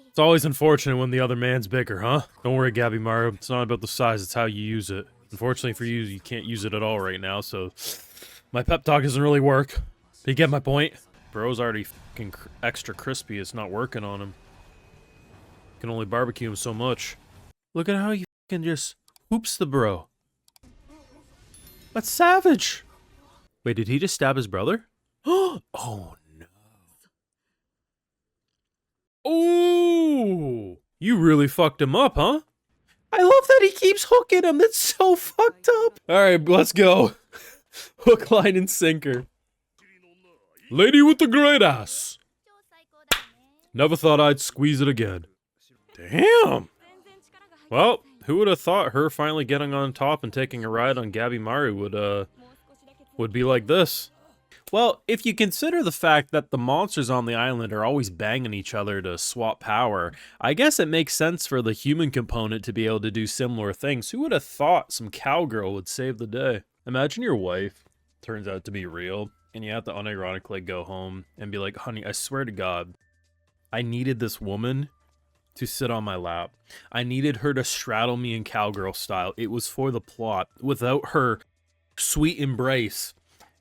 It's always unfortunate when the other man's bigger, huh? Don't worry, Gabimaru. It's not about the size, it's how you use it. Unfortunately for you, you can't use it at all right now, so my pep talk doesn't really work. But you get my point? Bro's already fucking extra crispy, it's not working on him. Can only barbecue him so much. Look at how he fucking just whoops the bro. That's savage! Wait, did he just stab his brother? Oh no. Oh! You really fucked him up, huh? I love that he keeps hooking him. That's so fucked up. Alright, let's go. Hook, line, and sinker. Lady with the great ass. Never thought I'd squeeze it again. Damn. Well, who would have thought her finally getting on top and taking a ride on Gabimaru would be like this? Well, if you consider the fact that the monsters on the island are always banging each other to swap power, I guess it makes sense for the human component to be able to do similar things. Who would have thought some cowgirl would save the day? Imagine your wife turns out to be real, and you have to unironically go home and be like, honey, I swear to God, I needed this woman to sit on my lap. I needed her to straddle me in cowgirl style. It was for the plot. Without her sweet embrace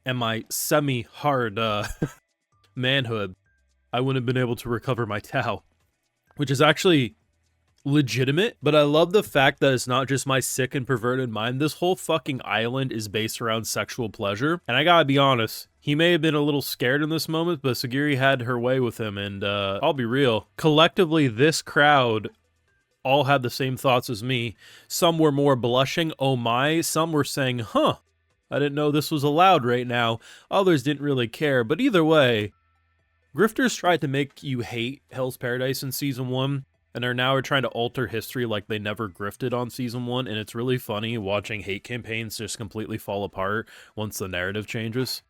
and my semi-hard manhood, I wouldn't have been able to recover my Tao. Which is actually legitimate, but I love the fact that it's not just my sick and perverted mind. This whole fucking island is based around sexual pleasure. And I gotta be honest, he may have been a little scared in this moment, but Sagiri had her way with him, and I'll be real. Collectively, this crowd all had the same thoughts as me. Some were more blushing, oh my. Some were saying, huh, I didn't know this was allowed right now. Others didn't really care, but either way, Grifters tried to make you hate Hell's Paradise in Season 1, and are now trying to alter history like they never grifted on Season 1, and it's really funny watching hate campaigns just completely fall apart once the narrative changes.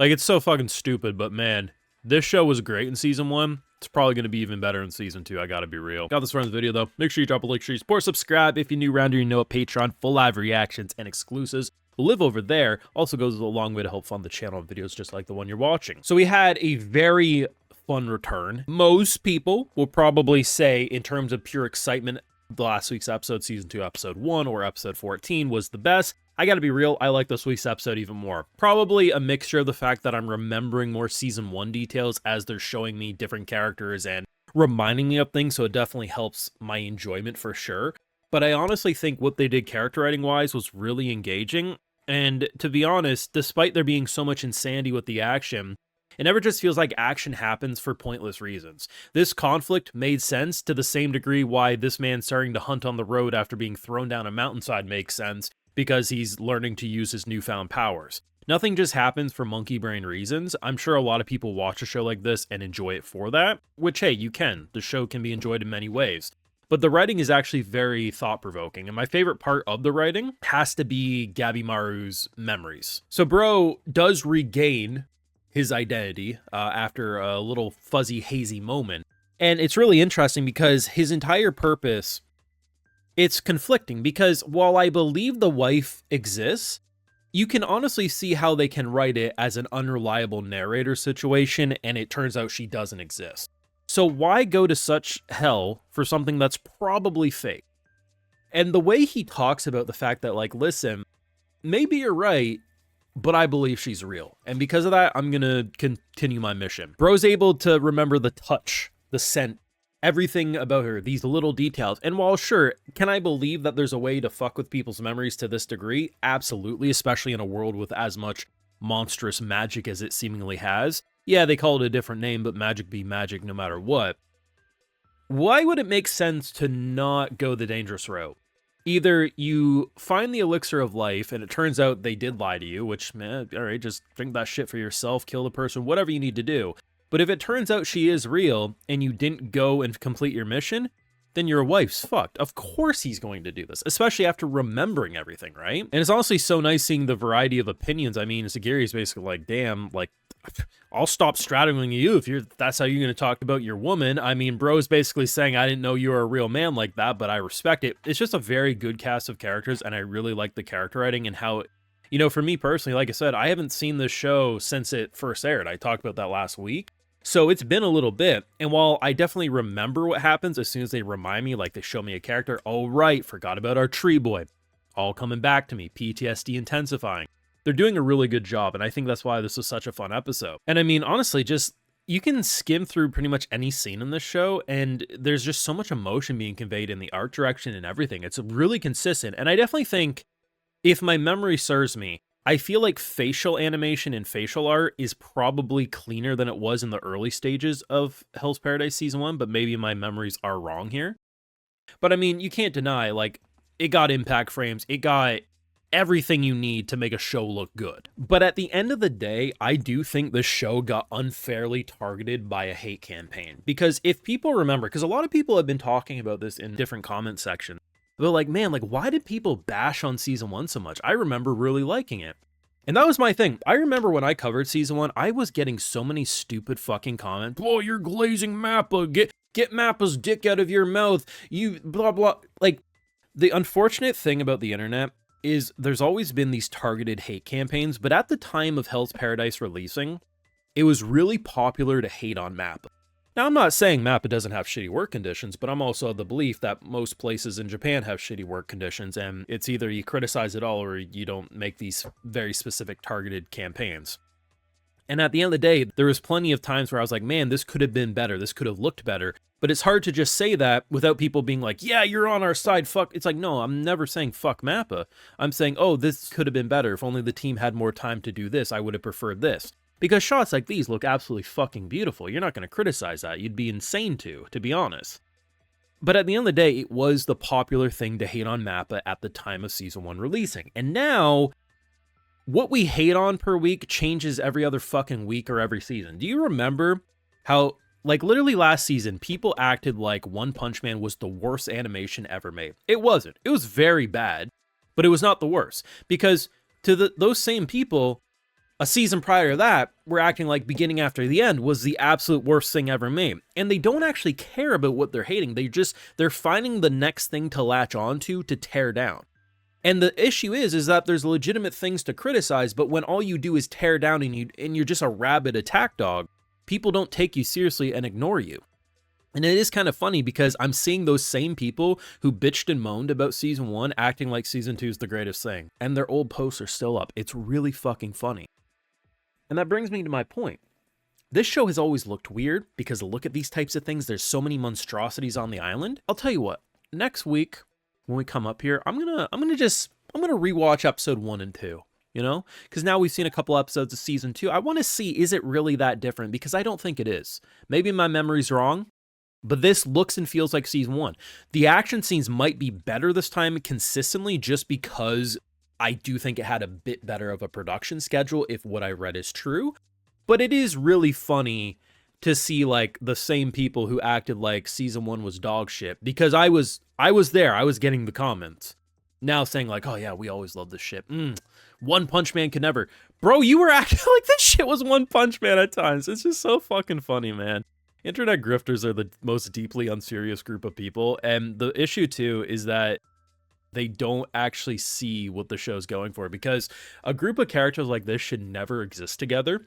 Like, it's so fucking stupid, but man, this show was great in Season 1. It's probably going to be even better in Season 2, I gotta be real. Got this far in the video, though. Make sure you drop a like, share, you support, subscribe if you're new around here, you know what, Patreon, full live reactions and exclusives live over there. Also goes a long way to help fund the channel of videos just like the one you're watching. So we had a very fun return. Most people will probably say, in terms of pure excitement, the last week's episode, Season 2, Episode 1, or Episode 14 was the best. I gotta be real, I like this week's episode even more. Probably a mixture of the fact that I'm remembering more Season 1 details as they're showing me different characters and reminding me of things, so it definitely helps my enjoyment for sure. But I honestly think what they did character writing-wise was really engaging, and to be honest, despite there being so much insanity with the action, it never just feels like action happens for pointless reasons. This conflict made sense to the same degree why this man starting to hunt on the road after being thrown down a mountainside makes sense, because he's learning to use his newfound powers. Nothing just happens for monkey brain reasons. I'm sure a lot of people watch a show like this and enjoy it for that, which, hey, you can. The show can be enjoyed in many ways. But the writing is actually very thought-provoking, and my favorite part of the writing has to be Gabimaru's memories. So Bro does regain his identity after a little fuzzy, hazy moment. And it's really interesting because his entire purpose, it's conflicting, because while I believe the wife exists, you can honestly see how they can write it as an unreliable narrator situation, and it turns out she doesn't exist. So why go to such hell for something that's probably fake? And the way he talks about the fact that, like, listen, maybe you're right, but I believe she's real. And because of that, I'm gonna continue my mission. Bro's able to remember the touch, the scent, everything about her, these little details. And while sure, can I believe that there's a way to fuck with people's memories to this degree? Absolutely, especially in a world with as much monstrous magic as it seemingly has. Yeah, they call it a different name, but magic be magic no matter what. Why would it make sense to not go the dangerous route? Either you find the elixir of life, and it turns out they did lie to you, which, man, alright, just drink that shit for yourself, kill the person, whatever you need to do. But if it turns out she is real, and you didn't go and complete your mission, then your wife's fucked. Of course he's going to do this, especially after remembering everything, right? And it's honestly so nice seeing the variety of opinions. I mean, Sagiri's basically like, damn, like, I'll stop straddling you if that's how you're going to talk about your woman. I mean, Bro's basically saying, I didn't know you were a real man like that, but I respect it. It's just a very good cast of characters, and I really like the character writing and how, you know, for me personally, like I said, I haven't seen this show since it first aired. I talked about that last week. So it's been a little bit, and while I definitely remember what happens as soon as they remind me, like they show me a character, oh right, forgot about our tree boy. All coming back to me, PTSD intensifying. They're doing a really good job, and I think that's why this was such a fun episode. And I mean, honestly, just you can skim through pretty much any scene in this show, and there's just so much emotion being conveyed in the art direction and everything. It's really consistent, and I definitely think, if my memory serves me, I feel like facial animation and facial art is probably cleaner than it was in the early stages of Hell's Paradise Season 1, but maybe my memories are wrong here. But I mean, you can't deny, like, it got impact frames, it got everything you need to make a show look good. But at the end of the day, I do think this show got unfairly targeted by a hate campaign. Because if people remember, because a lot of people have been talking about this in different comment sections, they're like, man, like, why did people bash on Season 1 so much? I remember really liking it. And that was my thing. I remember when I covered Season 1, I was getting so many stupid fucking comments. Oh, you're glazing Mappa. Get Mappa's dick out of your mouth. You blah, blah. Like, the unfortunate thing about the internet is there's always been these targeted hate campaigns, but at the time of Hell's Paradise releasing, it was really popular to hate on Mappa. Now, I'm not saying Mappa doesn't have shitty work conditions, but I'm also of the belief that most places in Japan have shitty work conditions, and it's either you criticize it all or you don't make these very specific targeted campaigns. And at the end of the day, there was plenty of times where I was like, man, this could have been better, this could have looked better, but it's hard to just say that without people being like, yeah, you're on our side, fuck. It's like, no, I'm never saying fuck Mappa. I'm saying, oh, this could have been better. If only the team had more time to do this, I would have preferred this. Because shots like these look absolutely fucking beautiful. You're not going to criticize that. You'd be insane to be honest. But at the end of the day, it was the popular thing to hate on Mappa at the time of Season 1 releasing. And now, what we hate on per week changes every other fucking week or every season. Do you remember how, like, literally last season, people acted like One Punch Man was the worst animation ever made? It wasn't. It was very bad, but it was not the worst. Because to those same people, a season prior to that, we're acting like Beginning After the End was the absolute worst thing ever made. And they don't actually care about what they're hating. They're finding the next thing to latch onto to tear down. And the issue is that there's legitimate things to criticize, but when all you do is tear down and you're just a rabid attack dog, people don't take you seriously and ignore you. And it is kind of funny because I'm seeing those same people who bitched and moaned about Season 1 acting like Season 2 is the greatest thing. And their old posts are still up. It's really fucking funny. And that brings me to my point. This show has always looked weird because look at these types of things. There's so many monstrosities on the island. I'll tell you what, next week when we come up here, I'm gonna rewatch episode 1 and 2, you know? Because now we've seen a couple episodes of Season 2. I want to see, is it really that different? Because I don't think it is. Maybe my memory's wrong, but this looks and feels like Season 1. The action scenes might be better this time consistently just because I do think it had a bit better of a production schedule if what I read is true. But it is really funny to see like the same people who acted like Season 1 was dog shit, because I was there, I was getting the comments. Now saying like, oh yeah, we always love this shit. One Punch Man could never. Bro, you were acting like this shit was One Punch Man at times. It's just so fucking funny, man. Internet grifters are the most deeply unserious group of people, and the issue too is that they don't actually see what the show's going for, because a group of characters like this should never exist together,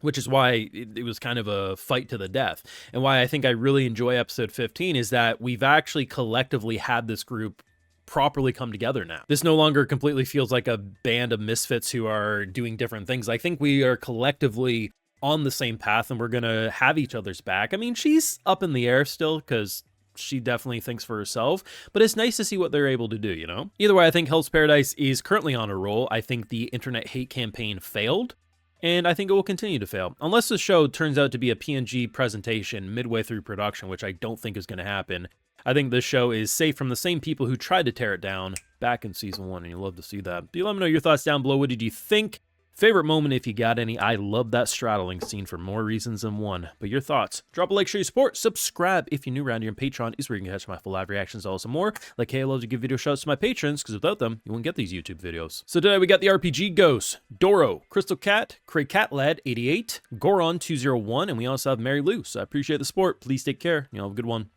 which is why it was kind of a fight to the death. And why I think I really enjoy episode 15 is that we've actually collectively had this group properly come together now. This no longer completely feels like a band of misfits who are doing different things. I think we are collectively on the same path and we're gonna have each other's back. I mean, she's up in the air still because she definitely thinks for herself, but it's nice to see what they're able to do, you know? Either way, I think Hell's Paradise is currently on a roll. I think the internet hate campaign failed, and I think it will continue to fail. Unless the show turns out to be a PNG presentation midway through production, which I don't think is going to happen. I think this show is safe from the same people who tried to tear it down back in Season 1, and you'll love to see that. Do let me know your thoughts down below. What did you think? Favorite moment if you got any. I love that straddling scene for more reasons than one. But your thoughts? Drop a like, show your support, subscribe if you're new around here, and Patreon is where you can catch my full live reactions, all some more. Like, hey, I love to give video shouts to my patrons, because without them, you wouldn't get these YouTube videos. So today we got the RPG Ghost, Doro, Crystal Cat, Cray Cat Lad 88, Goron 201, and we also have Mary Lou. So I appreciate the support. Please take care. You know, have a good one.